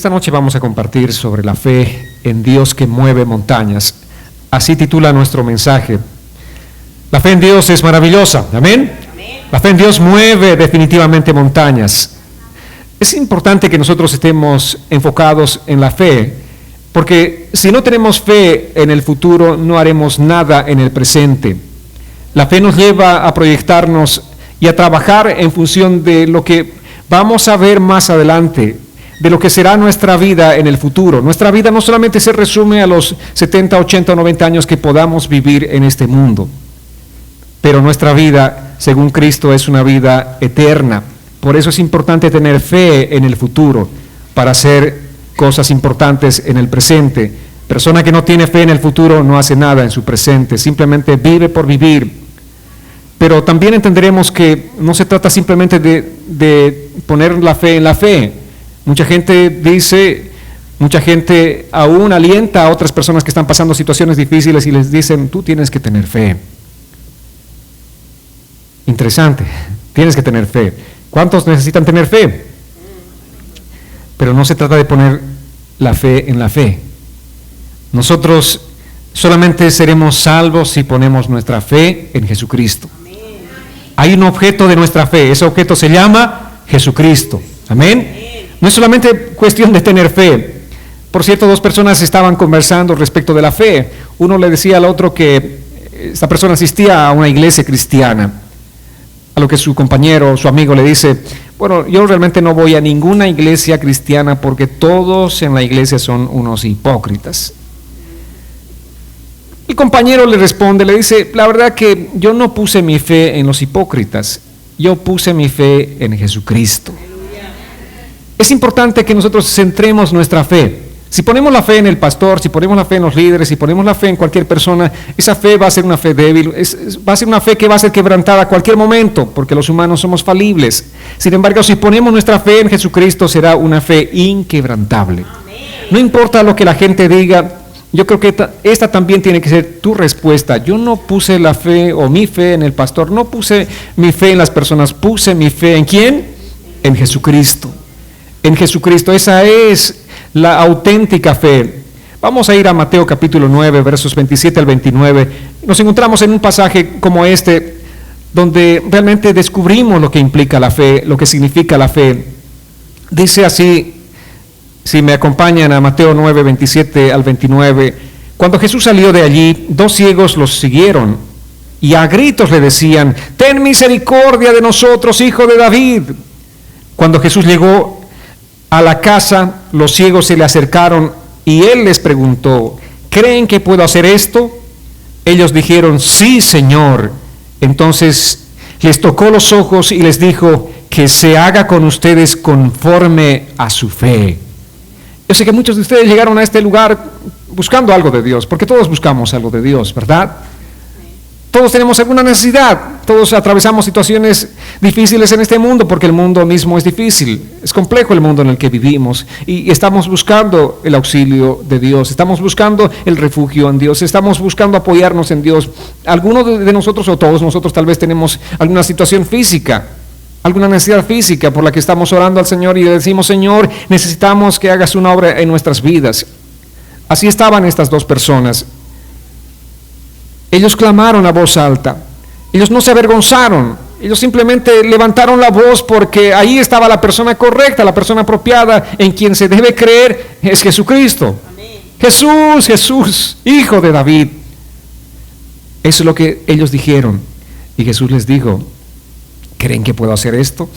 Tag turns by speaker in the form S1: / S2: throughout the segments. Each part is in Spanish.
S1: Esta noche vamos a compartir sobre la fe en Dios que mueve montañas. Así titula nuestro mensaje. La fe en Dios es maravillosa. ¿Amén? Amén. La fe en Dios mueve definitivamente montañas. Es importante que nosotros estemos enfocados en la fe, porque si no tenemos fe en el futuro, no haremos nada en el presente. La fe nos lleva a proyectarnos y a trabajar en función de lo que vamos a ver más adelante, de lo que será nuestra vida en el futuro. Nuestra vida no solamente se resume a los 70, 80 o 90 años que podamos vivir en este mundo, pero nuestra vida, según Cristo, es una vida eterna. Por eso es importante tener fe en el futuro para hacer cosas importantes en el presente. Persona que no tiene fe en el futuro no hace nada en su presente, simplemente vive por vivir. Pero también entenderemos que no se trata simplemente de poner la fe en la fe. Mucha gente aún alienta a otras personas que están pasando situaciones difíciles y les dicen, tú tienes que tener fe. Interesante, tienes que tener fe. ¿Cuántos necesitan tener fe? Pero no se trata de poner la fe en la fe. Nosotros solamente seremos salvos si ponemos nuestra fe en Jesucristo. Hay un objeto de nuestra fe, ese objeto se llama Jesucristo. Amén. No es solamente cuestión de tener fe. Por cierto, dos personas estaban conversando respecto de la fe. Uno le decía al otro que esta persona asistía a una iglesia cristiana, a lo que su compañero, su amigo le dice, bueno, yo realmente no voy a ninguna iglesia cristiana porque todos en la iglesia son unos hipócritas. El compañero le responde, le dice, la verdad que yo no puse mi fe en los hipócritas, yo puse mi fe en Jesucristo. Es importante que nosotros centremos nuestra fe. Si ponemos la fe en el pastor, si ponemos la fe en los líderes, si ponemos la fe en cualquier persona, esa fe va a ser una fe débil, va a ser una fe que va a ser quebrantada a cualquier momento, porque los humanos somos falibles. Sin embargo, si ponemos nuestra fe en Jesucristo, será una fe inquebrantable. No importa lo que la gente diga, yo creo que esta también tiene que ser tu respuesta. Yo no puse la fe o mi fe en el pastor, no puse mi fe en las personas, puse mi fe ¿en quién? En Jesucristo. En Jesucristo, esa es la auténtica fe. Vamos a ir a Mateo capítulo 9, versos 27 al 29. Nos encontramos en un pasaje como este, donde realmente descubrimos lo que implica la fe, lo que significa la fe. Dice así, si me acompañan a Mateo 9, 27 al 29, cuando Jesús salió de allí, dos ciegos los siguieron y a gritos le decían, ten misericordia de nosotros, hijo de David. Cuando Jesús llegó a la casa, los ciegos se le acercaron y él les preguntó, ¿creen que puedo hacer esto? Ellos dijeron, sí, Señor. Entonces les tocó los ojos y les dijo, que se haga con ustedes conforme a su fe. Yo sé que muchos de ustedes llegaron a este lugar buscando algo de Dios, porque todos buscamos algo de Dios, ¿verdad? Todos tenemos alguna necesidad, todos atravesamos situaciones difíciles en este mundo porque el mundo mismo es difícil, es complejo el mundo en el que vivimos y estamos buscando el auxilio de Dios, estamos buscando el refugio en Dios, estamos buscando apoyarnos en Dios. Algunos de nosotros o todos nosotros tal vez tenemos alguna situación física, alguna necesidad física por la que estamos orando al Señor y le decimos, Señor, necesitamos que hagas una obra en nuestras vidas. Así estaban estas dos personas. Ellos clamaron a voz alta, ellos no se avergonzaron, ellos simplemente levantaron la voz porque ahí estaba la persona correcta, la persona apropiada, en quien se debe creer es Jesucristo. Amén. Jesús, Jesús, hijo de David. Eso es lo que ellos dijeron y Jesús les dijo, ¿creen que puedo hacer esto?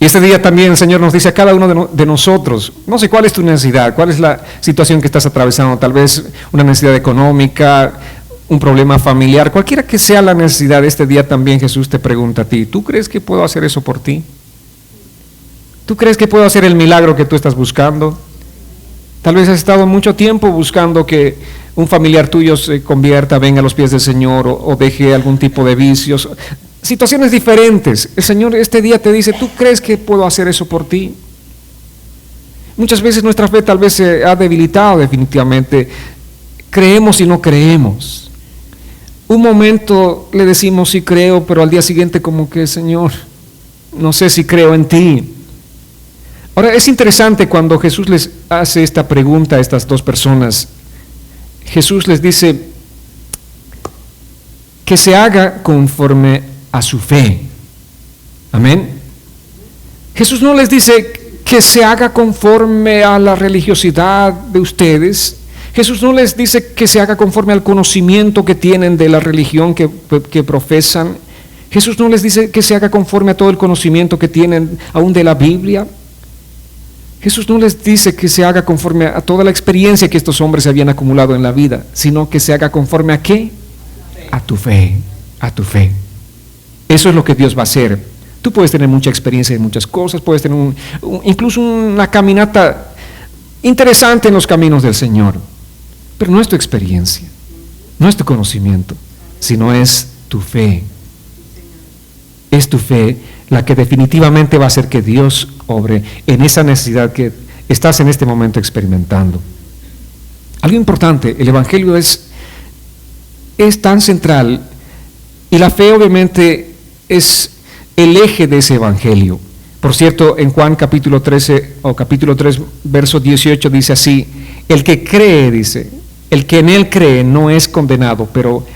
S1: Y este día también el Señor nos dice a cada uno de nosotros, no sé cuál es tu necesidad, cuál es la situación que estás atravesando, tal vez una necesidad económica, un problema familiar, cualquiera que sea la necesidad, este día también Jesús te pregunta a ti, ¿tú crees que puedo hacer eso por ti? ¿Tú crees que puedo hacer el milagro que tú estás buscando? Tal vez has estado mucho tiempo buscando que un familiar tuyo se convierta, venga a los pies del Señor o deje algún tipo de vicios. Situaciones diferentes. El Señor este día te dice, ¿tú crees que puedo hacer eso por ti? Muchas veces nuestra fe tal vez se ha debilitado definitivamente. Creemos y no creemos. Un momento le decimos sí creo, pero al día siguiente como que, Señor, no sé si creo en ti. Ahora, es interesante cuando Jesús les hace esta pregunta a estas dos personas. Jesús les dice que se haga conforme a su fe. Amén. Jesús no les dice que se haga conforme a la religiosidad de ustedes. Jesús no les dice que se haga conforme al conocimiento que tienen de la religión que profesan. Jesús no les dice que se haga conforme a todo el conocimiento que tienen aún de la Biblia. Jesús no les dice que se haga conforme a toda la experiencia que estos hombres habían acumulado en la vida, sino que se haga conforme a ¿qué? A tu fe, a tu fe. Eso es lo que Dios va a hacer. Tú puedes tener mucha experiencia en muchas cosas, puedes tener incluso una caminata interesante en los caminos del Señor, pero no es tu experiencia, no es tu conocimiento, sino es tu fe. Es tu fe la que definitivamente va a hacer que Dios obre en esa necesidad que estás en este momento experimentando. Algo importante, el Evangelio es tan central y la fe obviamente es el eje de ese Evangelio. Por cierto, en Juan capítulo 13 o capítulo 3 verso 18 dice así: el que cree, dice, el que en él cree no es condenado, pero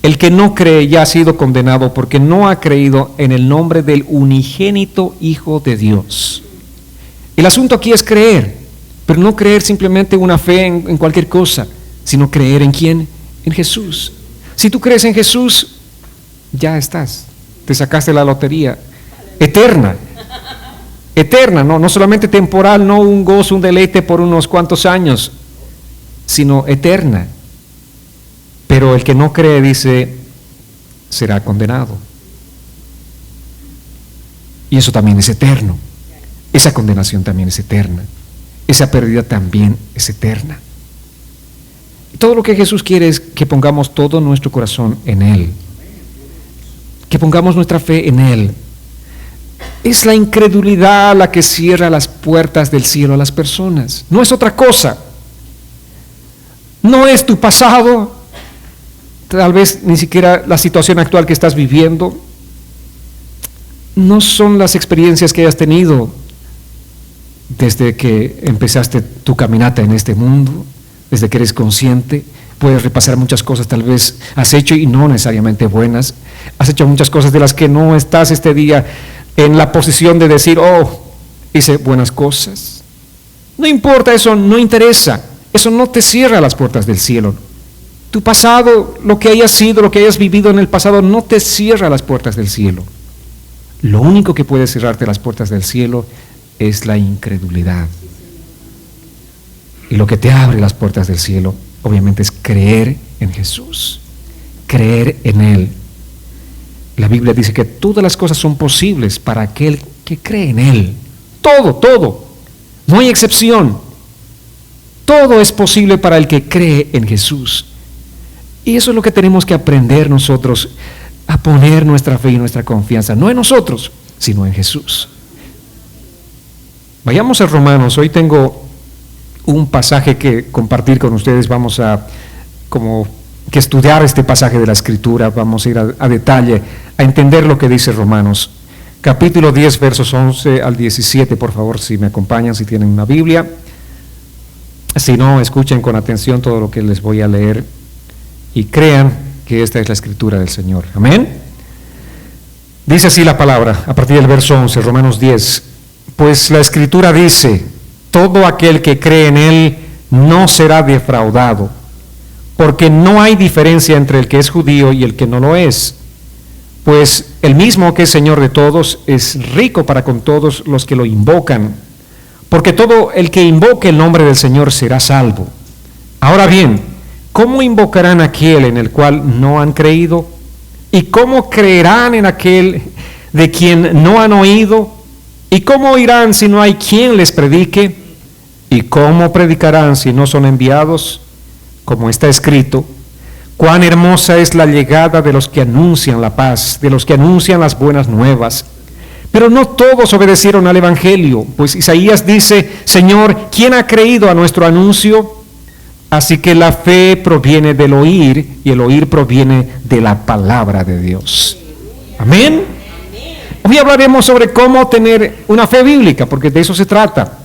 S1: el que no cree ya ha sido condenado porque no ha creído en el nombre del unigénito Hijo de Dios. El asunto aquí es creer, pero no creer simplemente una fe en cualquier cosa, sino creer en ¿quién? En Jesús. Si tú crees en Jesús, ya estás, te sacaste la lotería eterna, no solamente temporal, no un gozo, un deleite por unos cuantos años, sino eterna. Pero el que no cree, dice, será condenado. Y eso también es eterno. Esa condenación también es eterna. Esa pérdida también es eterna. Y todo lo que Jesús quiere es que pongamos todo nuestro corazón en Él. Que pongamos nuestra fe en Él. Es la incredulidad la que cierra las puertas del cielo a las personas. No es otra cosa. No es tu pasado. Tal vez ni siquiera la situación actual que estás viviendo. No son las experiencias que hayas tenido desde que empezaste tu caminata en este mundo, desde que eres consciente. Puedes repasar muchas cosas, tal vez has hecho y no necesariamente buenas. Has hecho muchas cosas de las que no estás este día en la posición de decir, oh, hice buenas cosas. No importa, eso no interesa. Eso no te cierra las puertas del cielo. Tu pasado, lo que hayas sido, lo que hayas vivido en el pasado, no te cierra las puertas del cielo. Lo único que puede cerrarte las puertas del cielo es la incredulidad. Y lo que te abre las puertas del cielo, obviamente, es creer en Jesús, creer en Él. La Biblia dice que todas las cosas son posibles para aquel que cree en Él. Todo. No hay excepción. Todo es posible para el que cree en Jesús. Y eso es lo que tenemos que aprender nosotros, a poner nuestra fe y nuestra confianza, no en nosotros, sino en Jesús. Vayamos a Romanos. Hoy tengo un pasaje que compartir con ustedes. Vamos a como que estudiar este pasaje de la Escritura. Vamos a ir a detalle, a entender lo que dice Romanos. Capítulo 10, versos 11 al 17, por favor, si me acompañan, si tienen una Biblia. Si no, escuchen con atención todo lo que les voy a leer. Y crean que esta es la Escritura del Señor. Amén. Dice así la palabra, a partir del verso 11, Romanos 10. Pues la Escritura dice, todo aquel que cree en Él no será defraudado, porque no hay diferencia entre el que es judío y el que no lo es. Pues el mismo que es Señor de todos es rico para con todos los que lo invocan, porque todo el que invoque el nombre del Señor será salvo. Ahora bien, ¿cómo invocarán a aquel en el cual no han creído? ¿Y cómo creerán en aquel de quien no han oído? ¿Y cómo oirán si no hay quien les predique? ¿Y cómo predicarán si no son enviados? Como está escrito, cuán hermosa es la llegada de los que anuncian la paz, de los que anuncian las buenas nuevas. Pero no todos obedecieron al Evangelio, pues Isaías dice, Señor, ¿quién ha creído a nuestro anuncio? Así que la fe proviene del oír y el oír proviene de la palabra de Dios. Amén. Hoy hablaremos sobre cómo tener una fe bíblica, porque de eso se trata,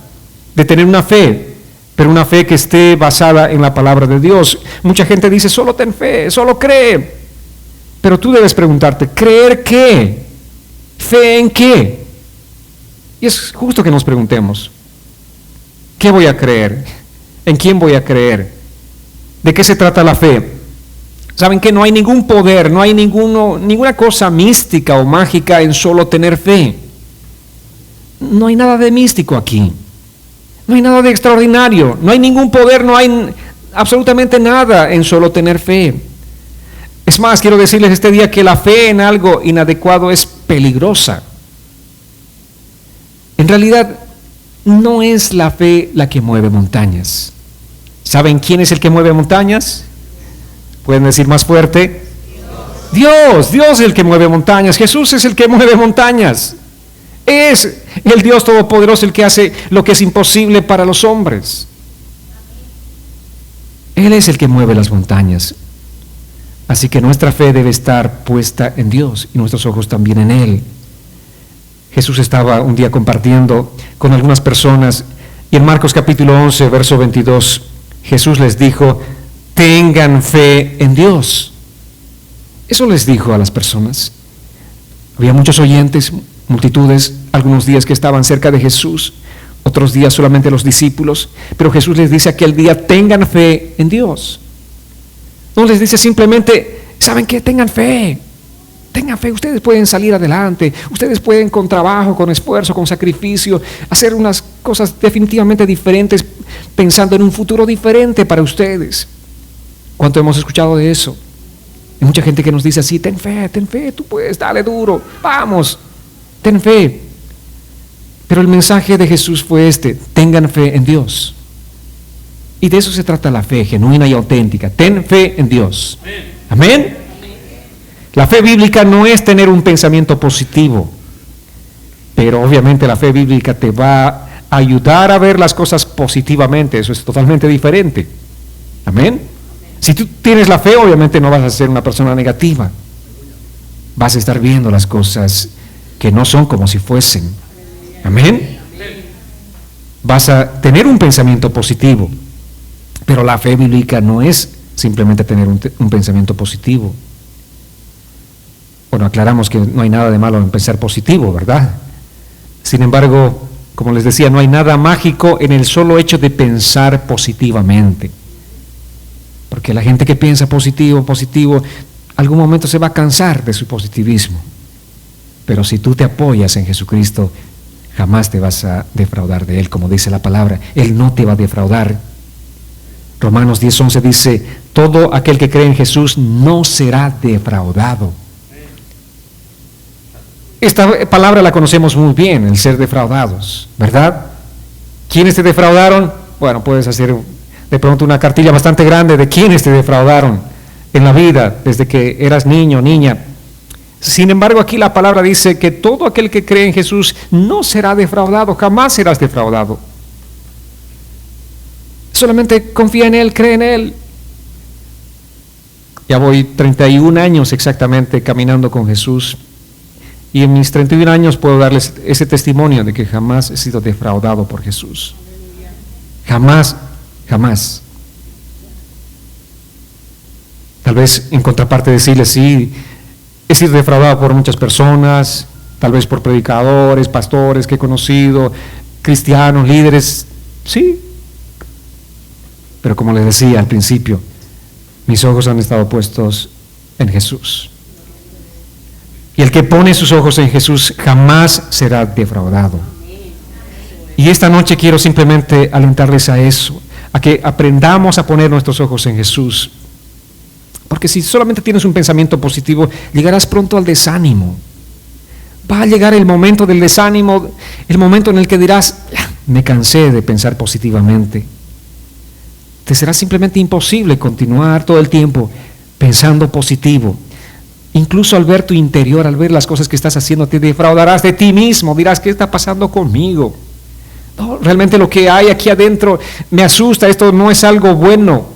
S1: de tener una fe, pero una fe que esté basada en la palabra de Dios. Mucha gente dice, solo ten fe, solo cree. Pero tú debes preguntarte, ¿creer qué? ¿Fe en qué? Y es justo que nos preguntemos, ¿qué voy a creer? ¿En quién voy a creer? ¿De qué se trata la fe? Saben que no hay ningún poder, no hay ninguna cosa mística o mágica en solo tener fe. No hay nada de místico aquí. No hay nada de extraordinario. No hay ningún poder, no hay absolutamente nada en solo tener fe. Es más, quiero decirles este día que la fe en algo inadecuado es peligrosa. En realidad, no es la fe la que mueve montañas. ¿Saben quién es el que mueve montañas? ¿Pueden decir más fuerte? Dios es el que mueve montañas. Jesús es el que mueve montañas. Es el Dios Todopoderoso el que hace lo que es imposible para los hombres. Él es el que mueve las montañas. Así que nuestra fe debe estar puesta en Dios y nuestros ojos también en Él. Jesús estaba un día compartiendo con algunas personas y en Marcos capítulo 11, verso 22, Jesús les dijo, tengan fe en Dios. Eso les dijo a las personas. Había muchos oyentes, multitudes, algunos días que estaban cerca de Jesús, otros días solamente los discípulos, pero Jesús les dice aquel día, tengan fe en Dios. No les dice simplemente, ¿saben qué? Tengan fe, ustedes pueden salir adelante, ustedes pueden con trabajo, con esfuerzo, con sacrificio, hacer unas cosas definitivamente diferentes, pensando en un futuro diferente para ustedes. ¿Cuánto hemos escuchado de eso? Hay mucha gente que nos dice así, ten fe, tú puedes, dale duro, vamos, ten fe. Pero el mensaje de Jesús fue este, tengan fe en Dios. Y de eso se trata la fe genuina y auténtica, ten fe en Dios. Amén. La fe bíblica no es tener un pensamiento positivo, pero obviamente la fe bíblica te va a ayudar a ver las cosas positivamente, eso es totalmente diferente. Amén. Si tú tienes la fe, obviamente no vas a ser una persona negativa. Vas a estar viendo las cosas que no son como si fuesen. Amén. Vas a tener un pensamiento positivo, pero la fe bíblica no es simplemente tener un pensamiento positivo. Bueno, aclaramos que no hay nada de malo en pensar positivo, ¿verdad? Sin embargo, como les decía, no hay nada mágico en el solo hecho de pensar positivamente. Porque la gente que piensa positivo, algún momento se va a cansar de su positivismo. Pero si tú te apoyas en Jesucristo, jamás te vas a defraudar de Él, como dice la palabra. Él no te va a defraudar. Romanos 10:11 dice, todo aquel que cree en Jesús no será defraudado. Esta palabra la conocemos muy bien, el ser defraudados, ¿verdad? ¿Quiénes te defraudaron? Bueno, puedes hacer de pronto una cartilla bastante grande de quiénes te defraudaron en la vida desde que eras niño, niña. Sin embargo, aquí la palabra dice que todo aquel que cree en Jesús no será defraudado, jamás serás defraudado. Solamente confía en Él, cree en Él. Ya voy 31 años exactamente caminando con Jesús y en mis 31 años puedo darles ese testimonio de que jamás he sido defraudado por Jesús. Jamás. Tal vez en contraparte decirles, sí, he sido defraudado por muchas personas, tal vez por predicadores, pastores que he conocido, cristianos, líderes, sí. Pero como les decía al principio, mis ojos han estado puestos en Jesús. Y el que pone sus ojos en Jesús jamás será defraudado. Y esta noche quiero simplemente alentarles a eso, a que aprendamos a poner nuestros ojos en Jesús. Porque si solamente tienes un pensamiento positivo, llegarás pronto al desánimo. Va a llegar el momento del desánimo, el momento en el que dirás, me cansé de pensar positivamente. Te será simplemente imposible continuar todo el tiempo pensando positivo. Incluso al ver tu interior, al ver las cosas que estás haciendo, te defraudarás de ti mismo. Dirás, ¿qué está pasando conmigo? No, realmente lo que hay aquí adentro me asusta, esto no es algo bueno.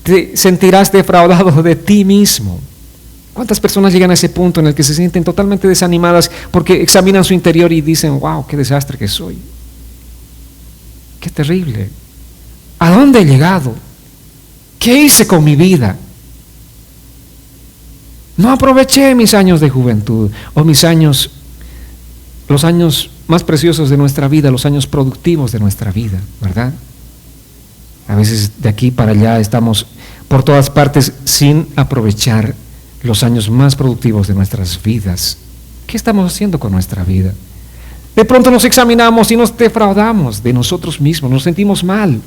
S1: Te sentirás defraudado de ti mismo. ¿Cuántas personas llegan a ese punto en el que se sienten totalmente desanimadas porque examinan su interior y dicen, wow, qué desastre que soy? Qué terrible. ¿A dónde he llegado? ¿Qué hice con mi vida? No aproveché mis años de juventud o mis años, los años más preciosos de nuestra vida, los años productivos de nuestra vida, ¿verdad? A veces de aquí para allá estamos por todas partes sin aprovechar los años más productivos de nuestras vidas. ¿Qué estamos haciendo con nuestra vida? De pronto nos examinamos y nos defraudamos de nosotros mismos, nos sentimos mal.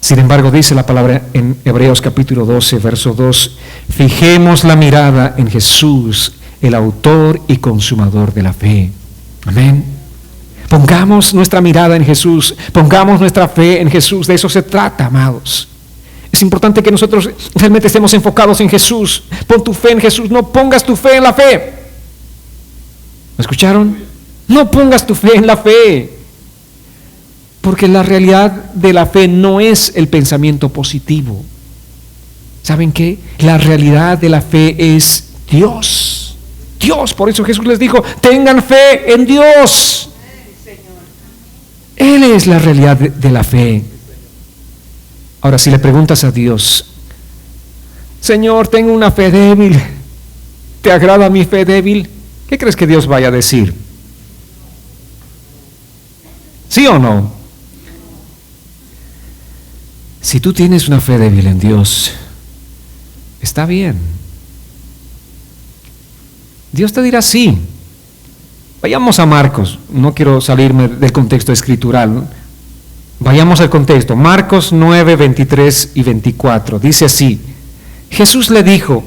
S1: Sin embargo, dice la palabra en Hebreos capítulo 12, verso 2, fijemos la mirada en Jesús, el autor y consumador de la fe. Amén. Pongamos nuestra mirada en Jesús, pongamos nuestra fe en Jesús, de eso se trata, amados. Es importante que nosotros realmente estemos enfocados en Jesús. Pon tu fe en Jesús, no pongas tu fe en la fe. ¿Me escucharon? No pongas tu fe en la fe. Porque la realidad de la fe no es el pensamiento positivo. ¿Saben qué? La realidad de la fe es Dios. Dios, por eso Jesús les dijo, tengan fe en Dios. Él es la realidad de la fe. Ahora, si le preguntas a Dios, Señor, tengo una fe débil, ¿te agrada mi fe débil? ¿Qué crees que Dios vaya a decir? ¿Sí o no? Si tú tienes una fe débil en Dios, está bien. Dios te dirá sí. Vayamos a Marcos, no quiero salirme del contexto escritural. Vayamos al contexto, Marcos 9, 23 y 24, dice así, Jesús le dijo,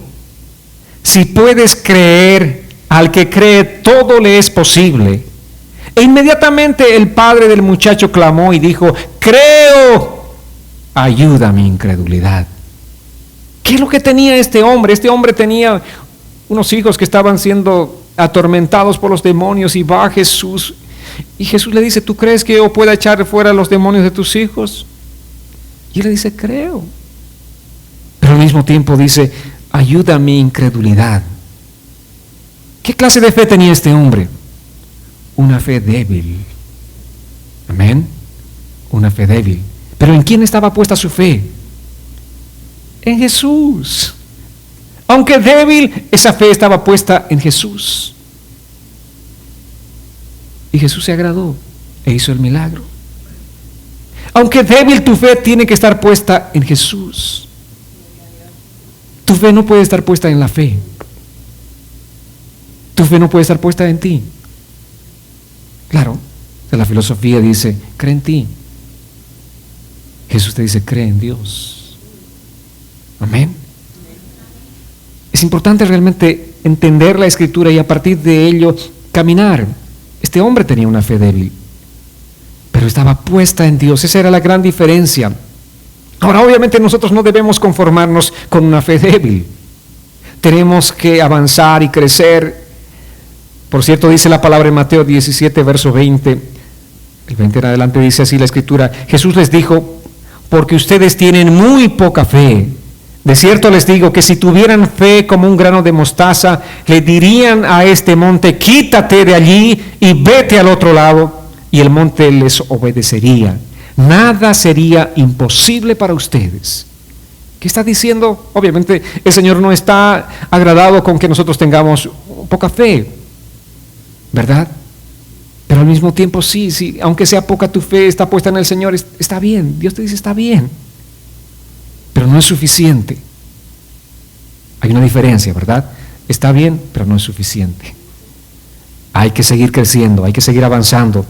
S1: si puedes creer, al que cree todo le es posible. E inmediatamente el padre del muchacho clamó y dijo, creo, ayuda a mi incredulidad. ¿Qué es lo que tenía este hombre? Este hombre tenía unos hijos que estaban siendo atormentados por los demonios y va Jesús. Y Jesús le dice, ¿tú crees que yo pueda echar fuera los demonios de tus hijos? Y él le dice, creo. Pero al mismo tiempo dice, ayuda a mi incredulidad. ¿Qué clase de fe tenía este hombre? Una fe débil. Amén. Una fe débil. Pero ¿en quién estaba puesta su fe? En Jesús. Aunque débil, esa fe estaba puesta en Jesús. Y Jesús se agradó e hizo el milagro. Aunque débil, tu fe tiene que estar puesta en Jesús. Tu fe no puede estar puesta en la fe. Tu fe no puede estar puesta en ti. Claro, la filosofía dice, cree en ti. Jesús te dice, cree en Dios. Amén. Es importante realmente entender la Escritura y a partir de ello caminar. Este hombre tenía una fe débil, pero estaba puesta en Dios. Esa era la gran diferencia. Ahora, obviamente nosotros no debemos conformarnos con una fe débil. Tenemos que avanzar y crecer. Por cierto, dice la palabra en Mateo 17, verso 20. El 20 en adelante dice así la Escritura. Jesús les dijo, porque ustedes tienen muy poca fe. De cierto les digo que si tuvieran fe como un grano de mostaza, le dirían a este monte, quítate de allí y vete al otro lado, y el monte les obedecería. Nada sería imposible para ustedes. ¿Qué está diciendo? Obviamente el Señor no está agradado con que nosotros tengamos poca fe, ¿verdad? Pero al mismo tiempo sí, aunque sea poca tu fe, está puesta en el Señor, está bien. Dios te dice, está bien. Pero no es suficiente. Hay una diferencia, ¿verdad? Está bien, pero no es suficiente. Hay que seguir creciendo, hay que seguir avanzando.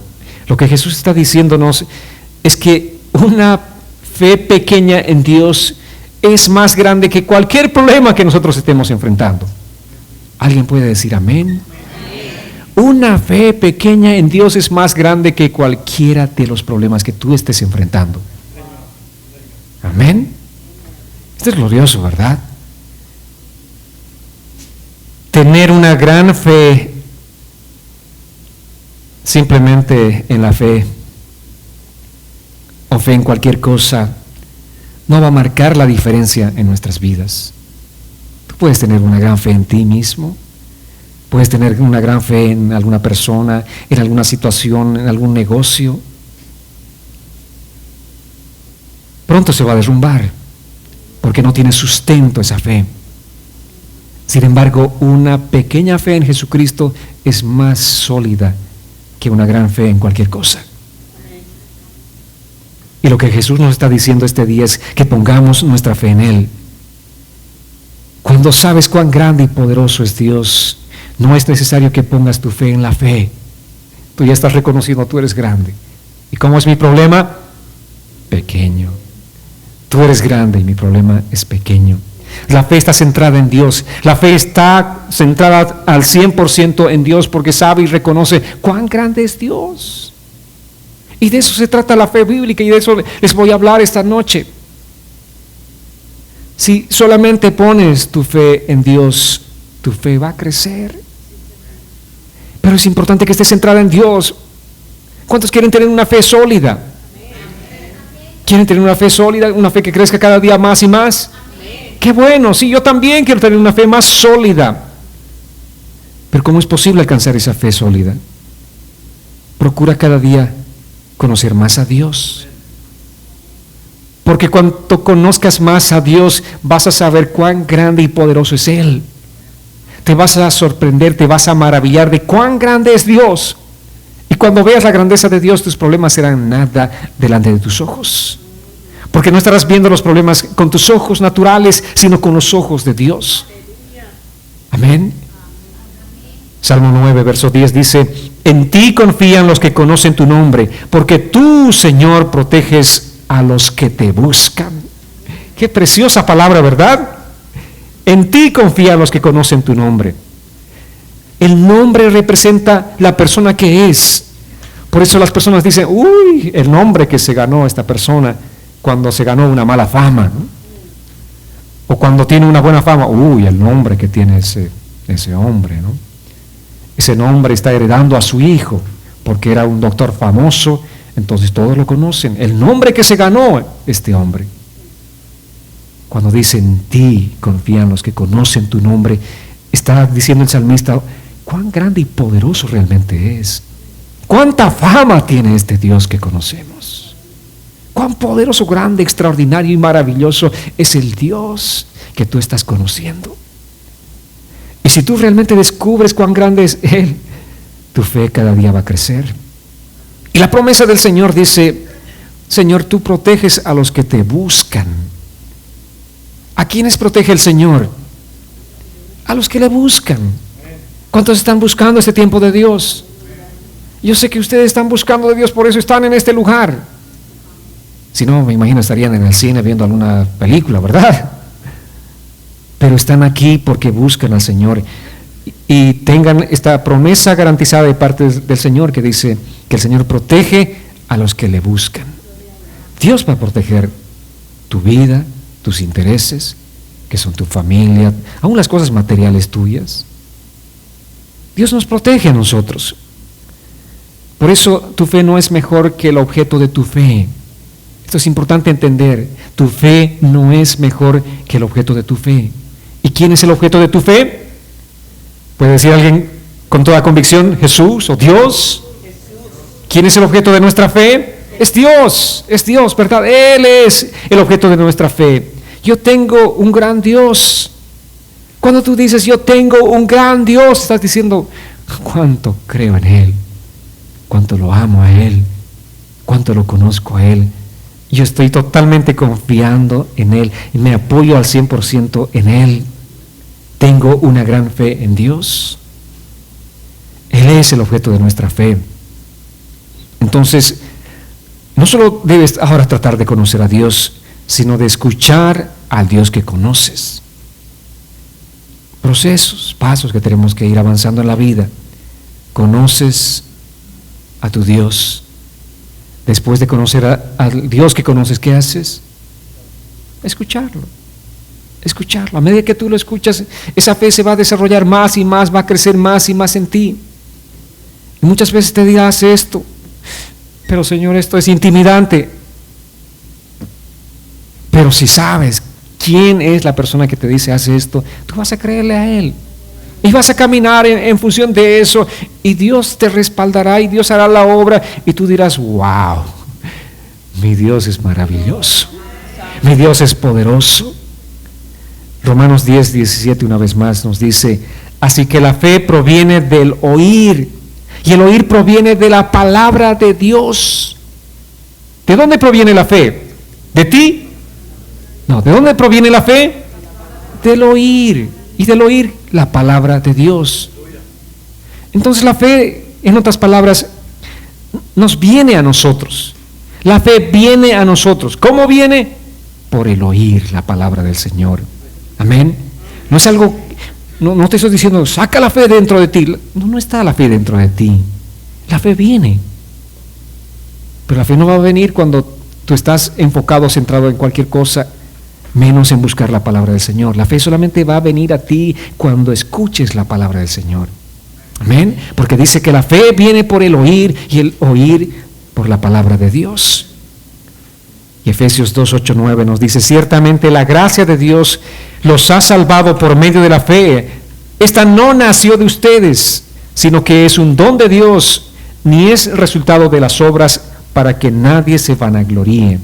S1: Lo que Jesús está diciéndonos es que una fe pequeña en Dios es más grande que cualquier problema que nosotros estemos enfrentando. ¿Alguien puede decir amén? Una fe pequeña en Dios es más grande que cualquiera de los problemas que tú estés enfrentando. Amén. Esto es glorioso, ¿verdad? Tener una gran fe simplemente en la fe o fe en cualquier cosa no va a marcar la diferencia en nuestras vidas. Puedes tener una gran fe en ti mismo. Puedes tener una gran fe en alguna persona, en alguna situación, en algún negocio. Pronto se va a derrumbar porque no tiene sustento esa fe. Sin embargo, una pequeña fe en Jesucristo es más sólida que una gran fe en cualquier cosa. Y lo que Jesús nos está diciendo este día es que pongamos nuestra fe en Él. Cuando sabes cuán grande y poderoso es Dios, no es necesario que pongas tu fe en la fe. Tú ya estás reconociendo, tú eres grande. ¿Y cómo es mi problema? Pequeño. Tú eres grande y mi problema es pequeño. La fe está centrada en Dios. La fe está centrada al 100% en Dios porque sabe y reconoce cuán grande es Dios. Y de eso se trata la fe bíblica y de eso les voy a hablar esta noche. Si solamente pones tu fe en Dios, tu fe va a crecer. Pero es importante que esté centrada en Dios. ¿Cuántos quieren tener una fe sólida? ¿Quieren tener una fe sólida? Una fe que crezca cada día más y más. Qué bueno, sí, yo también quiero tener una fe más sólida. Pero ¿cómo es posible alcanzar esa fe sólida? Procura cada día conocer más a Dios. Porque cuanto conozcas más a Dios, vas a saber cuán grande y poderoso es Él. Te vas a sorprender, te vas a maravillar de cuán grande es Dios. Y cuando veas la grandeza de Dios, tus problemas serán nada delante de tus ojos. Porque no estarás viendo los problemas con tus ojos naturales, sino con los ojos de Dios. Amén. Salmo 9, verso 10 dice: en ti confían los que conocen tu nombre, porque tú, Señor, proteges a los que te buscan. Qué preciosa palabra, ¿verdad? En ti confían los que conocen tu nombre. El nombre representa la persona que es. Por eso las personas dicen: uy, el nombre que se ganó esta persona cuando se ganó una mala fama, ¿no? O cuando tiene una buena fama, uy, el nombre que tiene ese hombre, ¿no? Ese nombre está heredando a su hijo, porque era un doctor famoso, entonces todos lo conocen. El nombre que se ganó este hombre. Cuando dice en ti confían los que conocen tu nombre, está diciendo el salmista cuán grande y poderoso realmente es. Cuánta fama tiene este Dios que conocemos. Cuán poderoso, grande, extraordinario y maravilloso es el Dios que tú estás conociendo. Y si tú realmente descubres cuán grande es Él, tu fe cada día va a crecer. Y la promesa del Señor dice: Señor, tú proteges a los que te buscan. ¿A quiénes protege el Señor? A los que le buscan. ¿Cuántos están buscando este tiempo de Dios? Yo sé que ustedes están buscando de Dios, por eso están en este lugar. Si no, me imagino estarían en el cine viendo alguna película, ¿verdad? Pero están aquí porque buscan al Señor y tengan esta promesa garantizada de parte del Señor que dice que el Señor protege a los que le buscan. Dios va a proteger tu vida, tus intereses, que son tu familia, aún las cosas materiales tuyas. Dios nos protege a nosotros. Por eso tu fe no es mejor que el objeto de tu fe. Esto es importante entender. Tu fe no es mejor que el objeto de tu fe. ¿Y quién es el objeto de tu fe? ¿Puede decir alguien con toda convicción? ¿Jesús o Dios? ¿Quién es el objeto de nuestra fe? Es Dios, ¿verdad? Él es el objeto de nuestra fe. Yo tengo un gran Dios. Cuando tú dices yo tengo un gran Dios, estás diciendo cuánto creo en Él, cuánto lo amo a Él, cuánto lo conozco a Él. Yo estoy totalmente confiando en Él y me apoyo al 100% en Él. Tengo una gran fe en Dios. Él es el objeto de nuestra fe. Entonces, no solo debes ahora tratar de conocer a Dios, sino de escuchar al Dios que conoces. Procesos, pasos que tenemos que ir avanzando en la vida. Conoces a tu Dios. Después de conocer al Dios que conoces, ¿qué haces? Escucharlo. A medida que tú lo escuchas, esa fe se va a desarrollar más y más, va a crecer más y más en ti. Y muchas veces te dirás esto: pero Señor, esto es intimidante. Pero si sabes quién es la persona que te dice haz esto, tú vas a creerle a él. Y vas a caminar en función de eso, y Dios te respaldará y Dios hará la obra, y tú dirás, wow, mi Dios es maravilloso, mi Dios es poderoso. Romanos 10:17 una vez más nos dice, así que la fe proviene del oír, y el oír proviene de la palabra de Dios. ¿De dónde proviene la fe? ¿De ti? No, ¿de dónde proviene la fe? Del oír, y del oír la palabra de Dios. Entonces la fe, en otras palabras, nos viene a nosotros. La fe viene a nosotros. ¿Cómo viene? Por el oír la palabra del Señor. Amén. No es algo, no te estoy diciendo, saca la fe dentro de ti. No está la fe dentro de ti. La fe viene. Pero la fe no va a venir cuando tú estás enfocado, centrado en cualquier cosa, menos en buscar la palabra del Señor. La fe solamente va a venir a ti cuando escuches la palabra del Señor. Amén. Porque dice que la fe viene por el oír, y el oír por la palabra de Dios. Y Efesios 2:8-9 nos dice, ciertamente la gracia de Dios los ha salvado por medio de la fe. Esta no nació de ustedes, sino que es un don de Dios, ni es resultado de las obras, para que nadie se vanagloríe.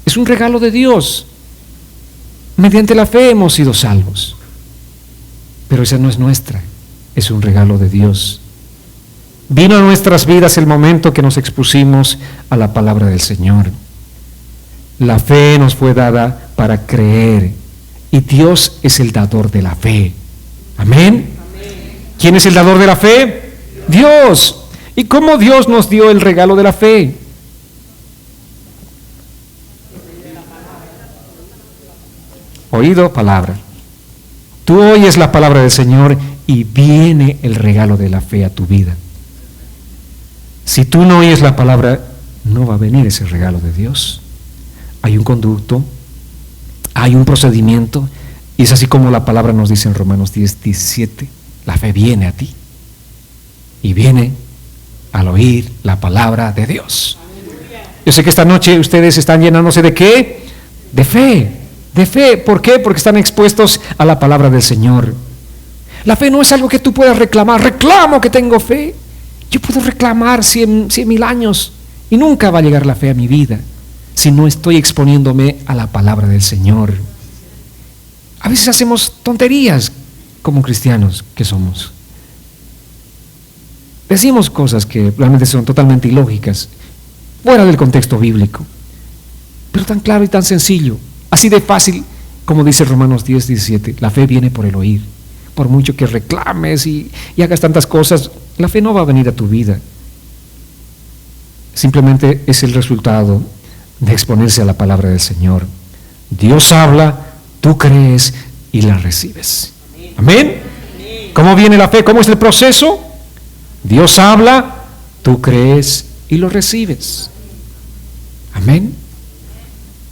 S1: Es un regalo de Dios. Mediante la fe hemos sido salvos, pero esa no es nuestra, es un regalo de Dios. Vino a nuestras vidas el momento que nos expusimos a la palabra del Señor. La fe nos fue dada para creer, y Dios es el dador de la fe. Amén. ¿Quién es el dador de la fe? Dios. ¿Y cómo Dios nos dio el regalo de la fe? Oído, palabra. Tú oyes la palabra del Señor y viene el regalo de la fe a tu vida. Si tú no oyes la palabra, no va a venir ese regalo de Dios. Hay un conducto, hay un procedimiento, y es así como la palabra nos dice en Romanos 10:17. La fe viene a ti y viene al oír la palabra de Dios. Yo sé que esta noche ustedes están llenándose ¿de qué? De fe. De fe. ¿Por qué? Porque están expuestos a la palabra del Señor. La fe no es algo que tú puedas reclamar. Reclamo que tengo fe. Yo puedo reclamar 100,000 años y nunca va a llegar la fe a mi vida si no estoy exponiéndome a la palabra del Señor. A veces hacemos tonterías como cristianos que somos. Decimos cosas que realmente son totalmente ilógicas, fuera del contexto bíblico, pero tan claro y tan sencillo. Así de fácil, como dice Romanos 10:17, la fe viene por el oír. Por mucho que reclames y hagas tantas cosas, la fe no va a venir a tu vida. Simplemente es el resultado de exponerse a la palabra del Señor. Dios habla, tú crees y la recibes. Amén. ¿Cómo viene la fe? ¿Cómo es el proceso? Dios habla, tú crees y lo recibes. Amén.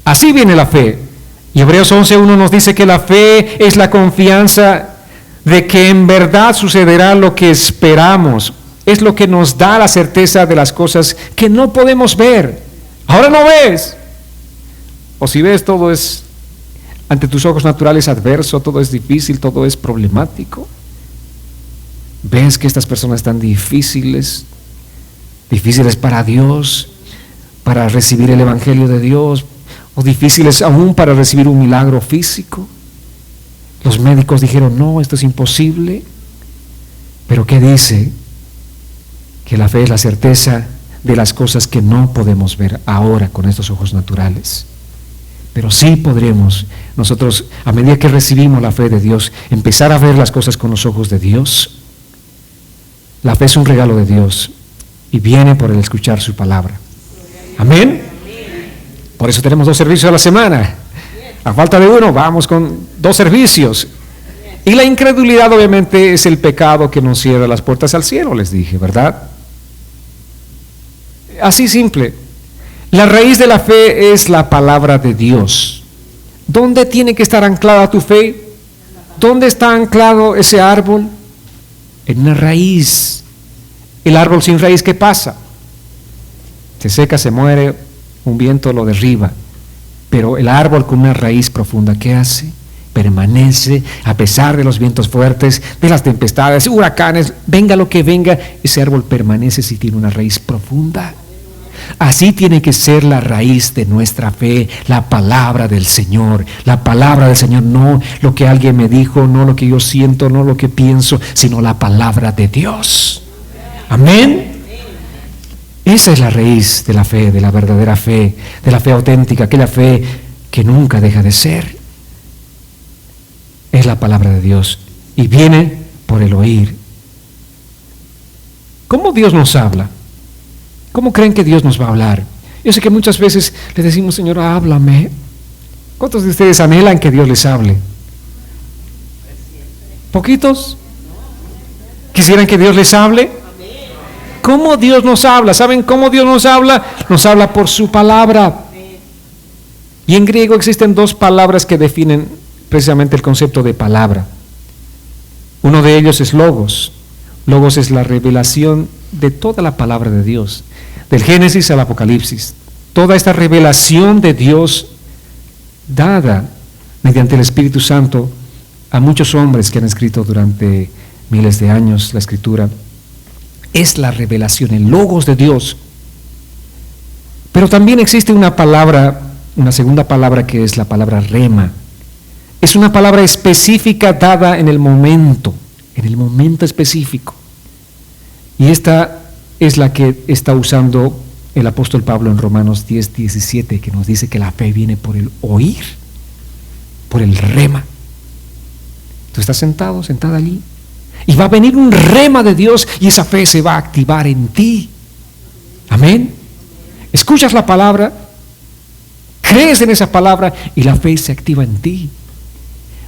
S1: Así viene la fe. Y Hebreos 11:1 nos dice que la fe es la confianza de que en verdad sucederá lo que esperamos. Es lo que nos da la certeza de las cosas que no podemos ver. Ahora no ves. O si ves, todo es ante tus ojos naturales adverso, todo es difícil, todo es problemático. Ves que estas personas están difíciles para Dios, para recibir el Evangelio de Dios, o difíciles aún para recibir un milagro físico. Los médicos dijeron, no, esto es imposible. Pero ¿qué dice? Que la fe es la certeza de las cosas que no podemos ver ahora con estos ojos naturales. Pero sí podremos nosotros, a medida que recibimos la fe de Dios, empezar a ver las cosas con los ojos de Dios. La fe es un regalo de Dios y viene por el escuchar su palabra. Amén. Por eso tenemos 2 servicios a la semana. A falta de uno, vamos con 2 servicios. Y la incredulidad obviamente es el pecado que nos cierra las puertas al cielo, les dije, ¿verdad? Así simple. La raíz de la fe es la palabra de Dios. ¿Dónde tiene que estar anclada tu fe? ¿Dónde está anclado ese árbol? En una raíz. El árbol sin raíz, ¿qué pasa? Se seca, se muere, un viento lo derriba. Pero el árbol con una raíz profunda, ¿qué hace? Permanece a pesar de los vientos fuertes, de las tempestades, huracanes, venga lo que venga, ese árbol permanece si tiene una raíz profunda. Así tiene que ser la raíz de nuestra fe, la palabra del Señor. La palabra del Señor, no lo que alguien me dijo, no lo que yo siento, no lo que pienso, sino la palabra de Dios. Amén. Esa es la raíz de la fe, de la verdadera fe, de la fe auténtica, aquella fe que nunca deja de ser. Es la palabra de Dios y viene por el oír. ¿Cómo Dios nos habla? ¿Cómo creen que Dios nos va a hablar? Yo sé que muchas veces le decimos, Señor, háblame. ¿Cuántos de ustedes anhelan que Dios les hable? ¿Poquitos? ¿Quisieran que Dios les hable? ¿Cómo Dios nos habla? ¿Saben cómo Dios nos habla? Nos habla por su palabra. Y en griego existen dos palabras que definen precisamente el concepto de palabra. Uno de ellos es logos. Logos es la revelación de toda la palabra de Dios, del Génesis al Apocalipsis. Toda esta revelación de Dios dada mediante el Espíritu Santo a muchos hombres que han escrito durante miles de años la Escritura. Es la revelación, el logos de Dios. Pero también existe una palabra, una segunda palabra, que es la palabra rema. Es una palabra específica dada en el momento específico. Y esta es la que está usando el apóstol Pablo en Romanos 10:17, que nos dice que la fe viene por el oír, por el rema. Tú estás sentado, sentada allí, y va a venir un rema de Dios y esa fe se va a activar en ti. Amén. Escuchas la palabra, crees en esa palabra y la fe se activa en ti.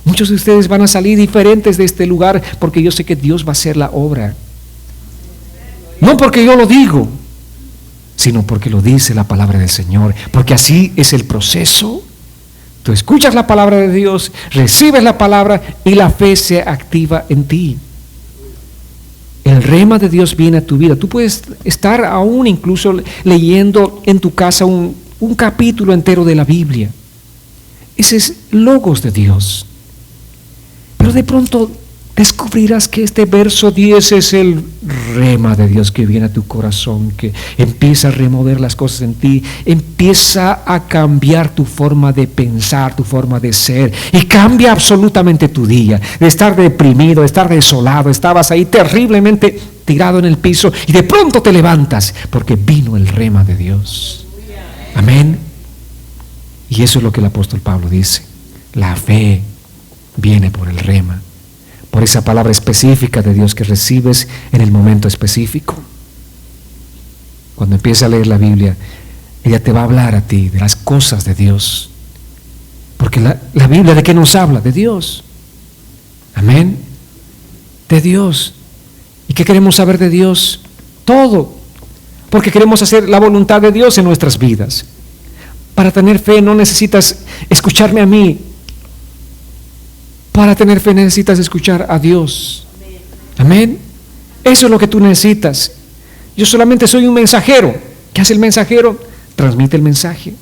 S1: Muchos de ustedes van a salir diferentes de este lugar porque yo sé que Dios va a hacer la obra. No porque yo lo digo, sino porque lo dice la palabra del Señor, porque así es el proceso. Tú escuchas la palabra de Dios, recibes la palabra y la fe se activa en ti. El rema de Dios viene a tu vida. Tú puedes estar aún incluso leyendo en tu casa un capítulo entero de la Biblia. Ese es logos de Dios. Pero de pronto descubrirás que este verso 10 es el rema de Dios que viene a tu corazón, que empieza a remover las cosas en ti, empieza a cambiar tu forma de pensar, tu forma de ser, y cambia absolutamente tu día. De estar deprimido, de estar desolado, estabas ahí terriblemente tirado en el piso y de pronto te levantas porque vino el rema de Dios. Amén. Y eso es lo que el apóstol Pablo dice. La fe viene por el rema, por esa palabra específica de Dios que recibes en el momento específico. Cuando empieces a leer la Biblia, ella te va a hablar a ti de las cosas de Dios. Porque la Biblia, ¿de qué nos habla? De Dios. Amén. De Dios. ¿Y qué queremos saber de Dios? Todo. Porque queremos hacer la voluntad de Dios en nuestras vidas. Para tener fe no necesitas escucharme a mí. Para tener fe necesitas escuchar a Dios. Amén. Eso es lo que tú necesitas. Yo solamente soy un mensajero. ¿Qué hace el mensajero? Transmite el mensaje.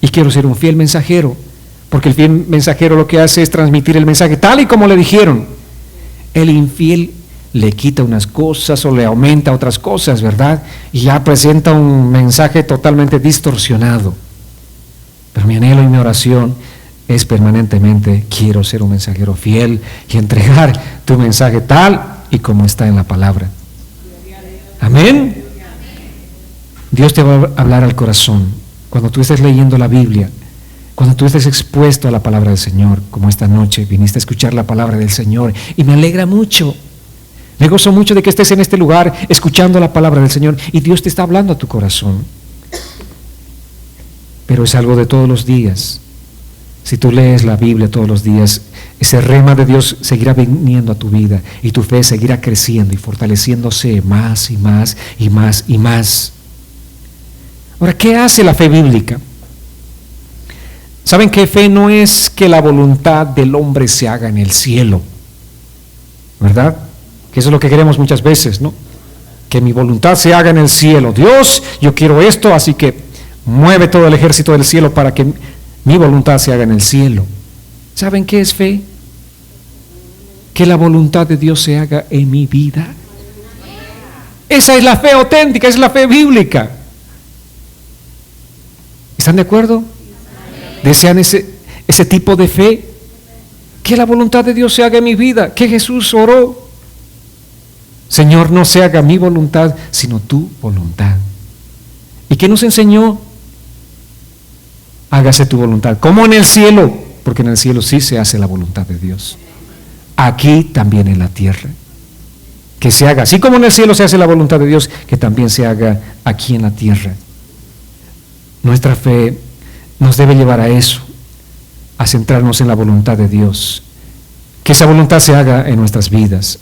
S1: Y quiero ser un fiel mensajero, porque el fiel mensajero lo que hace es transmitir el mensaje tal y como le dijeron. El infiel le quita unas cosas o le aumenta otras cosas, ¿verdad? Y ya presenta un mensaje totalmente distorsionado. Pero mi anhelo y mi oración es permanentemente: quiero ser un mensajero fiel y entregar tu mensaje tal y como está en la palabra. Amén. Dios te va a hablar al corazón cuando tú estés leyendo la Biblia, cuando tú estés expuesto a la palabra del Señor, como esta noche viniste a escuchar la palabra del Señor, y me alegra mucho, me gozo mucho de que estés en este lugar escuchando la palabra del Señor y Dios te está hablando a tu corazón. Pero es algo de todos los días. Si tú lees la Biblia todos los días, ese rema de Dios seguirá viniendo a tu vida y tu fe seguirá creciendo y fortaleciéndose más y más y más y más. Ahora, ¿qué hace la fe bíblica? ¿Saben que fe no es que la voluntad del hombre se haga en el cielo? ¿Verdad? Que eso es lo que queremos muchas veces, ¿no? Que mi voluntad se haga en el cielo. Dios, yo quiero esto, así que mueve todo el ejército del cielo para que mi voluntad se haga en el cielo. ¿Saben qué es fe? Que la voluntad de Dios se haga en mi vida. Esa es la fe auténtica, es la fe bíblica. ¿Están de acuerdo? ¿Desean ese tipo de fe? Que la voluntad de Dios se haga en mi vida. Que Jesús oró: Señor, no se haga mi voluntad, sino tu voluntad. ¿Y qué nos enseñó? Hágase tu voluntad, como en el cielo, porque en el cielo sí se hace la voluntad de Dios. Aquí también en la tierra. Que se haga, así como en el cielo se hace la voluntad de Dios, que también se haga aquí en la tierra. Nuestra fe nos debe llevar a eso, a centrarnos en la voluntad de Dios. Que esa voluntad se haga en nuestras vidas.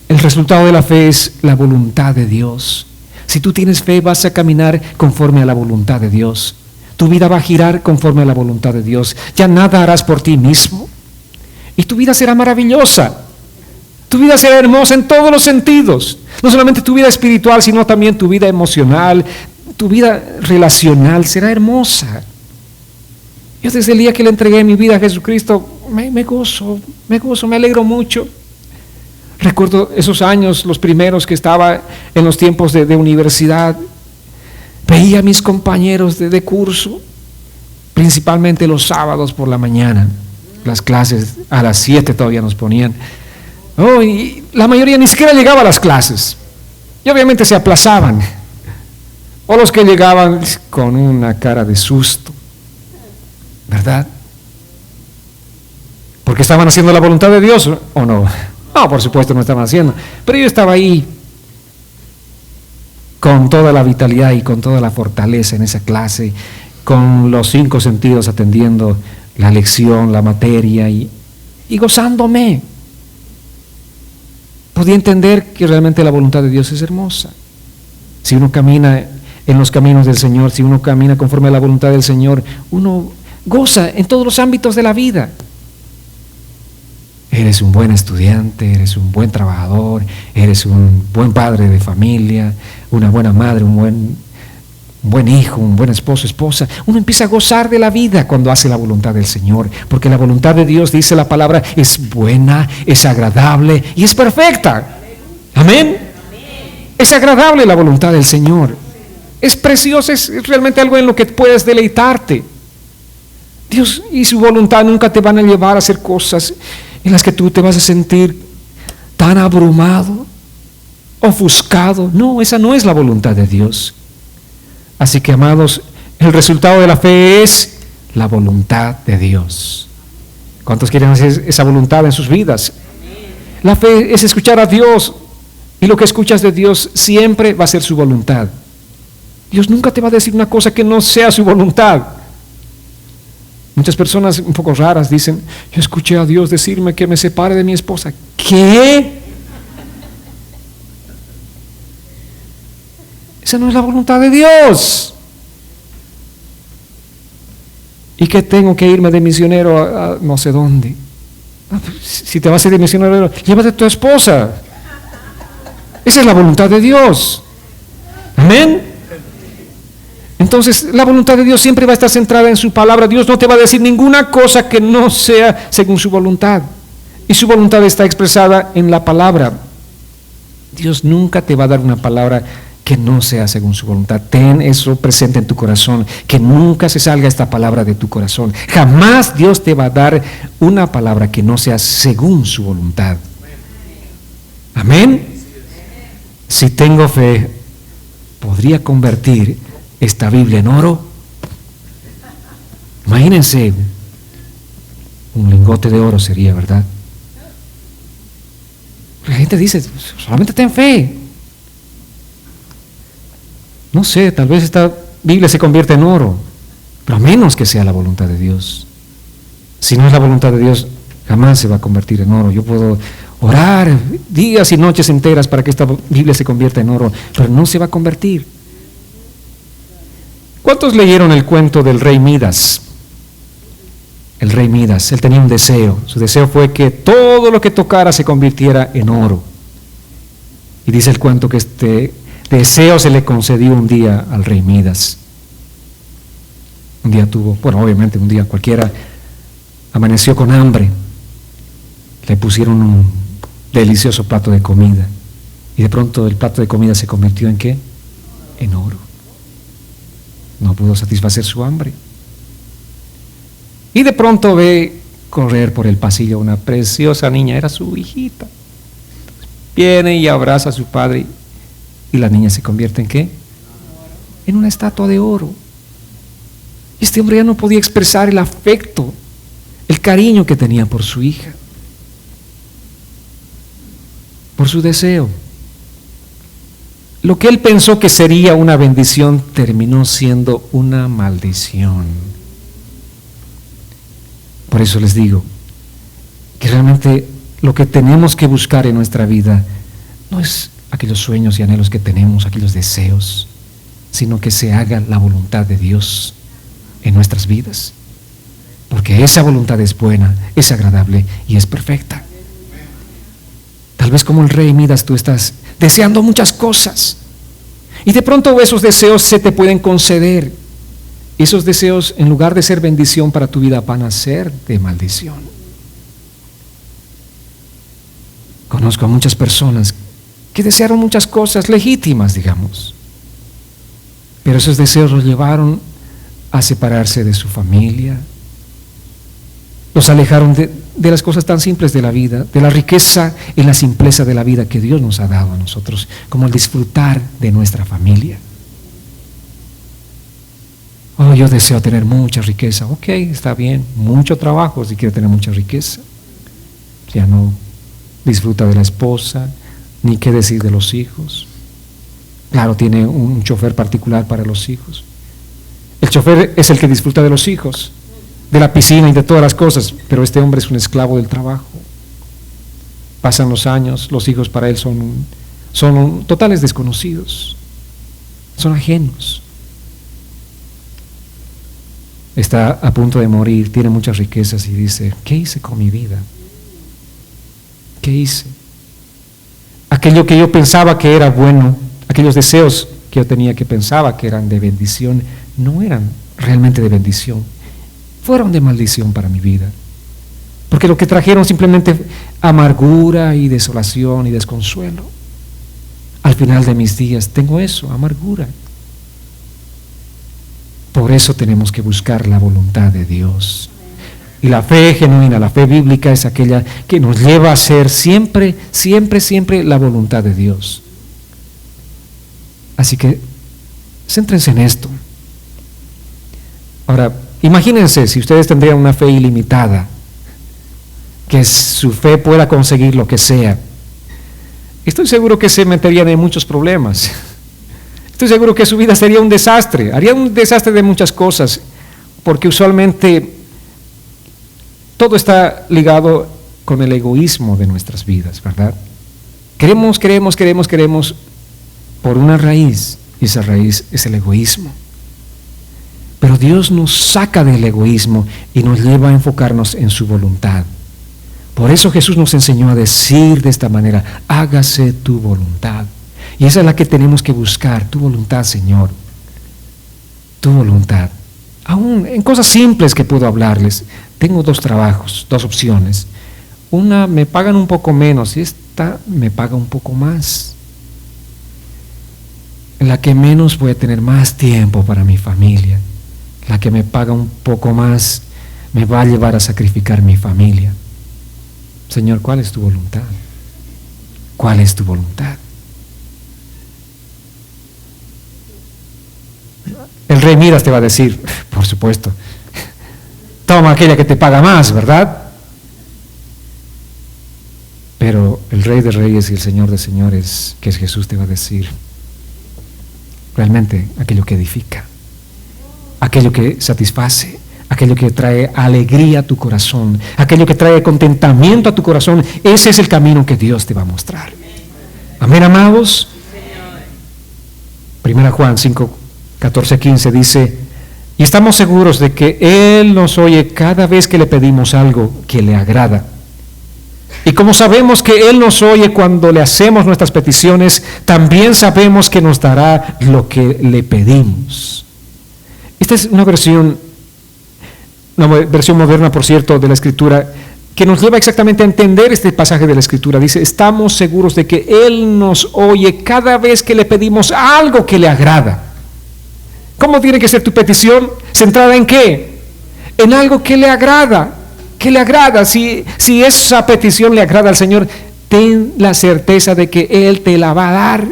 S1: El resultado de la fe es la voluntad de Dios. Si tú tienes fe, vas a caminar conforme a la voluntad de Dios. Tu vida va a girar conforme a la voluntad de Dios. Ya nada harás por ti mismo. Y tu vida será maravillosa. Tu vida será hermosa en todos los sentidos. No solamente tu vida espiritual, sino también tu vida emocional, tu vida relacional será hermosa. Yo desde el día que le entregué mi vida a Jesucristo, me gozo, me alegro mucho. Recuerdo esos años, los primeros que estaba en los tiempos de universidad. Veía a mis compañeros de curso, principalmente los sábados por la mañana. Las clases a las 7 todavía nos ponían. Y la mayoría ni siquiera llegaba a las clases. Y obviamente se aplazaban. O los que llegaban con una cara de susto, ¿verdad? Porque estaban haciendo la voluntad de Dios, ¿o no? No, por supuesto no estaban haciendo. Pero yo estaba ahí con toda la vitalidad y con toda la fortaleza en esa clase, con los 5 sentidos atendiendo la lección, la materia y gozándome. Podía entender que realmente la voluntad de Dios es hermosa. Si uno camina en los caminos del Señor, si uno camina conforme a la voluntad del Señor, uno goza en todos los ámbitos de la vida. Eres un buen estudiante, eres un buen trabajador, eres un buen padre de familia, una buena madre, un buen hijo, un buen esposo, esposa. Uno empieza a gozar de la vida cuando hace la voluntad del Señor, porque la voluntad de Dios, dice la palabra, es buena, es agradable y es perfecta. Amén. Es agradable la voluntad del Señor. Es preciosa, es realmente algo en lo que puedes deleitarte. Dios y su voluntad nunca te van a llevar a hacer cosas en las que tú te vas a sentir tan abrumado, ofuscado. No, esa no es la voluntad de Dios. Así que, amados, el resultado de la fe es la voluntad de Dios. ¿Cuántos quieren hacer esa voluntad en sus vidas? La fe es escuchar a Dios, y lo que escuchas de Dios siempre va a ser su voluntad. Dios nunca te va a decir una cosa que no sea su voluntad. Muchas personas un poco raras dicen: yo escuché a Dios decirme que me separe de mi esposa. ¿Qué? Esa no es la voluntad de Dios. ¿Y que tengo que irme de misionero a no sé dónde? Si te vas a ir de misionero, llévate a tu esposa. Esa es la voluntad de Dios. Amén. Entonces, la voluntad de Dios siempre va a estar centrada en su palabra. Dios no te va a decir ninguna cosa que no sea según su voluntad. Y su voluntad está expresada en la palabra. Dios nunca te va a dar una palabra que no sea según su voluntad. Ten eso presente en tu corazón, que nunca se salga esta palabra de tu corazón. Jamás Dios te va a dar una palabra que no sea según su voluntad. Amén. Si tengo fe, podría convertir esta Biblia en oro. Imagínense, un lingote de oro sería, ¿verdad? La gente dice: solamente ten fe. No sé, tal vez esta Biblia se convierte en oro, pero a menos que sea la voluntad de Dios. Si no es la voluntad de Dios, jamás se va a convertir en oro. Yo puedo orar días y noches enteras para que esta Biblia se convierta en oro, pero no se va a convertir. ¿Cuántos leyeron el cuento del rey Midas? El rey Midas, él tenía un deseo. Su deseo fue que todo lo que tocara se convirtiera en oro. Y dice el cuento que este deseo se le concedió un día al rey Midas. Un día obviamente un día cualquiera amaneció con hambre. Le pusieron un delicioso plato de comida. Y de pronto el plato de comida se convirtió ¿en qué? En oro. No pudo satisfacer su hambre. Y de pronto ve correr por el pasillo una preciosa niña, era su hijita. Viene y abraza a su padre y la niña se convierte ¿en qué? En una estatua de oro. Este hombre ya no podía expresar el afecto, el cariño que tenía por su hija, por su deseo. Lo que él pensó que sería una bendición terminó siendo una maldición. Por eso les digo que realmente lo que tenemos que buscar en nuestra vida no es aquellos sueños y anhelos que tenemos, aquellos deseos, sino que se haga la voluntad de Dios en nuestras vidas. Porque esa voluntad es buena, es agradable y es perfecta. Tal vez como el rey Midas tú estás deseando muchas cosas y de pronto esos deseos se te pueden conceder. Esos deseos, en lugar de ser bendición para tu vida, van a ser de maldición. Conozco a muchas personas que desearon muchas cosas legítimas, digamos, pero esos deseos los llevaron a separarse de su familia, los alejaron de las cosas tan simples de la vida, de la riqueza y la simpleza de la vida que Dios nos ha dado a nosotros, como el disfrutar de nuestra familia. Oh, yo deseo tener mucha riqueza. Ok, está bien, mucho trabajo si quiere tener mucha riqueza. Ya no disfruta de la esposa, ni qué decir de los hijos. Claro, tiene un chofer particular para los hijos. El chofer es el que disfruta de los hijos, de la piscina y de todas las cosas, pero este hombre es un esclavo del trabajo. Pasan los años, los hijos para él son totales desconocidos, son ajenos. Está a punto de morir, tiene muchas riquezas y dice, ¿qué hice con mi vida? ¿Qué hice? Aquello que yo pensaba que era bueno, aquellos deseos que yo tenía que pensaba que eran de bendición, no eran realmente de bendición, fueron de maldición para mi vida. Porque lo que trajeron simplemente amargura y desolación y desconsuelo. Al final de mis días tengo eso, amargura. Por eso tenemos que buscar la voluntad de Dios. Y la fe genuina, la fe bíblica es aquella que nos lleva a hacer siempre, siempre, siempre la voluntad de Dios. Así que céntrense en esto. Ahora, imagínense si ustedes tendrían una fe ilimitada, que su fe pueda conseguir lo que sea. Estoy seguro que se meterían en muchos problemas. Estoy seguro que su vida sería un desastre, haría un desastre de muchas cosas, porque usualmente todo está ligado con el egoísmo de nuestras vidas, ¿verdad? Queremos por una raíz, y esa raíz es el egoísmo. Pero Dios nos saca del egoísmo y nos lleva a enfocarnos en su voluntad. Por eso Jesús nos enseñó a decir de esta manera, hágase tu voluntad. Y esa es la que tenemos que buscar, tu voluntad, Señor. Tu voluntad. Aún en cosas simples que puedo hablarles, tengo 2 trabajos, 2 opciones. Una me pagan un poco menos y esta me paga un poco más. En la que menos voy a tener más tiempo para mi familia. La que me paga un poco más me va a llevar a sacrificar mi familia. Señor, ¿cuál es tu voluntad? ¿Cuál es tu voluntad? El rey Midas te va a decir, por supuesto, toma aquella que te paga más, ¿verdad? Pero el Rey de Reyes y el Señor de Señores, que es Jesús, te va a decir, realmente aquello que edifica, aquello que satisface, aquello que trae alegría a tu corazón, aquello que trae contentamiento a tu corazón, ese es el camino que Dios te va a mostrar. Amén, amados. 1 Juan 5, 14, 15 dice, y estamos seguros de que Él nos oye cada vez que le pedimos algo que le agrada. Y como sabemos que Él nos oye cuando le hacemos nuestras peticiones, también sabemos que nos dará lo que le pedimos. Esta es una versión una versión moderna, por cierto, de la Escritura, que nos lleva exactamente a entender este pasaje de la Escritura. Dice, estamos seguros de que Él nos oye cada vez que le pedimos algo que le agrada. ¿Cómo tiene que ser tu petición? ¿Centrada en qué? En algo que le agrada. Que le agrada. Si esa petición le agrada al Señor, ten la certeza de que Él te la va a dar.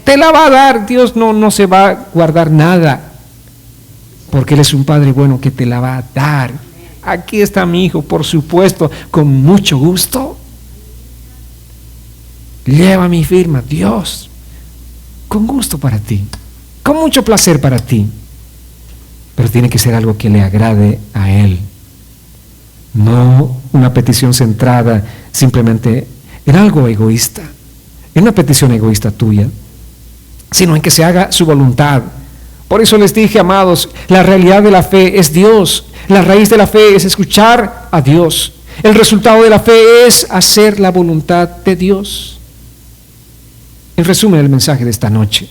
S1: Te la va a dar. Dios no se va a guardar nada, porque Él es un Padre bueno que te la va a dar. Aquí está mi hijo, por supuesto, con mucho gusto. Lleva mi firma, Dios, con gusto para ti, con mucho placer para ti. Pero tiene que ser algo que le agrade a Él. No una petición centrada simplemente en algo egoísta, en una petición egoísta tuya, sino en que se haga su voluntad. Por eso les dije, amados, la realidad de la fe es Dios. La raíz de la fe es escuchar a Dios. El resultado de la fe es hacer la voluntad de Dios. En resumen, el mensaje de esta noche,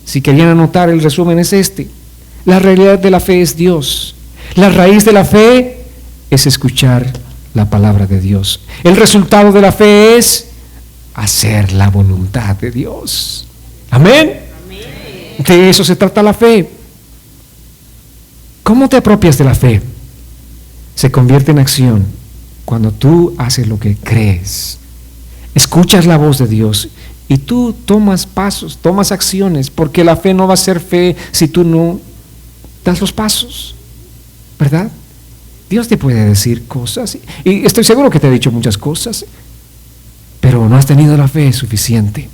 S1: si querían anotar, el resumen es este: la realidad de la fe es Dios. La raíz de la fe es escuchar la palabra de Dios. El resultado de la fe es hacer la voluntad de Dios. Amén. De eso se trata la fe. ¿Cómo te apropias de la fe? Se convierte en acción cuando tú haces lo que crees, escuchas la voz de Dios y tú tomas pasos, tomas acciones, porque la fe no va a ser fe si tú no das los pasos, ¿verdad? Dios te puede decir cosas y estoy seguro que te ha dicho muchas cosas, pero no has tenido la fe suficiente,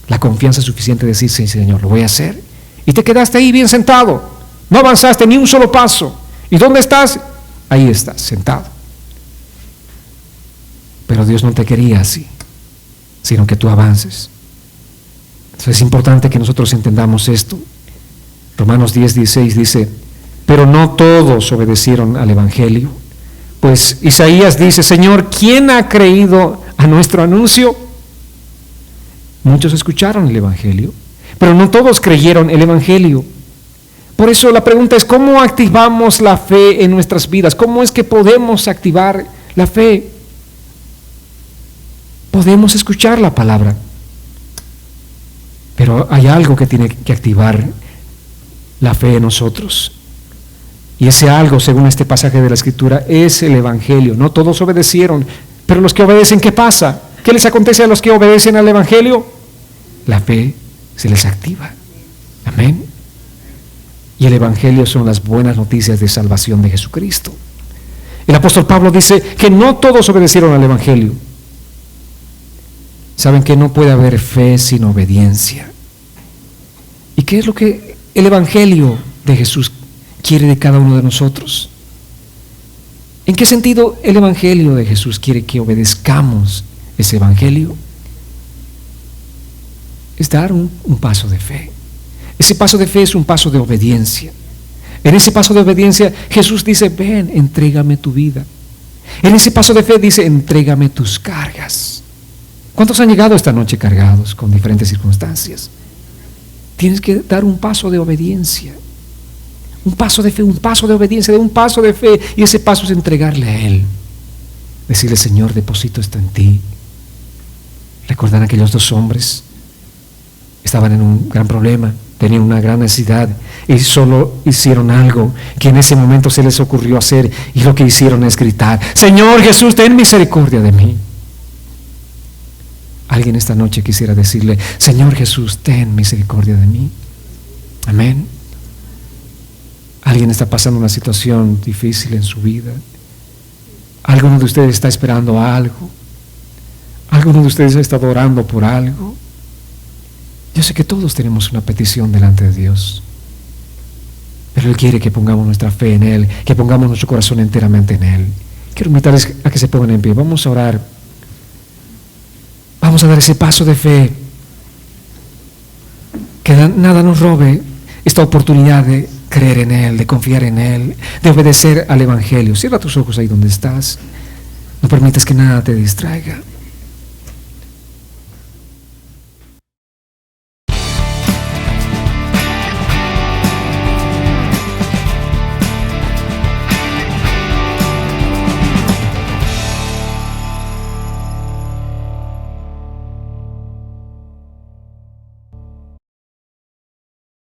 S1: la confianza suficiente de decir, sí, Señor, lo voy a hacer, y te quedaste ahí bien sentado. No avanzaste ni un solo paso. ¿Y dónde estás? Ahí estás, sentado. Pero Dios no te quería así, sino que tú avances. Entonces es importante que nosotros entendamos esto. Romanos 10:16 dice, pero no todos obedecieron al Evangelio. Pues Isaías dice, Señor, ¿quién ha creído a nuestro anuncio? Muchos escucharon el Evangelio, pero no todos creyeron el Evangelio. Por eso la pregunta es, ¿cómo activamos la fe en nuestras vidas? ¿Cómo es que podemos activar la fe? Podemos escuchar la palabra, pero hay algo que tiene que activar la fe en nosotros. Y ese algo, según este pasaje de la Escritura, es el Evangelio. No todos obedecieron, pero los que obedecen, ¿qué pasa? ¿Qué les acontece a los que obedecen al Evangelio? La fe se les activa. Amén. Y el Evangelio son las buenas noticias de salvación de Jesucristo. El apóstol Pablo dice que no todos obedecieron al Evangelio. Saben que no puede haber fe sin obediencia. ¿Y qué es lo que el Evangelio de Jesús quiere de cada uno de nosotros? ¿En qué sentido el Evangelio de Jesús quiere que obedezcamos ese Evangelio? Es dar un paso de fe. Ese paso de fe es un paso de obediencia. En ese paso de obediencia Jesús dice, ven, entrégame tu vida. En ese paso de fe dice, entrégame tus cargas. ¿Cuántos han llegado esta noche cargados con diferentes circunstancias? Tienes que dar un paso de obediencia. Un paso de fe, un paso de obediencia, de un paso de fe. Y ese paso es entregarle a Él. Decirle, Señor, deposito esto en ti. ¿Recuerdan aquellos dos hombres? Estaban en un gran problema, tenían una gran necesidad y solo hicieron algo que en ese momento se les ocurrió hacer, y lo que hicieron es gritar, Señor Jesús, ten misericordia de mí. Alguien esta noche quisiera decirle, Señor Jesús, ten misericordia de mí. Amén. Alguien está pasando una situación difícil en su vida. Alguno de ustedes está esperando algo. Alguno de ustedes ha estado orando por algo. Yo sé que todos tenemos una petición delante de Dios, pero Él quiere que pongamos nuestra fe en Él, que pongamos nuestro corazón enteramente en Él. Quiero invitarles a que se pongan en pie. Vamos a orar. Vamos a dar ese paso de fe. Que nada nos robe esta oportunidad de creer en Él, de confiar en Él, de obedecer al Evangelio. Cierra tus ojos ahí donde estás. No permitas que nada te distraiga.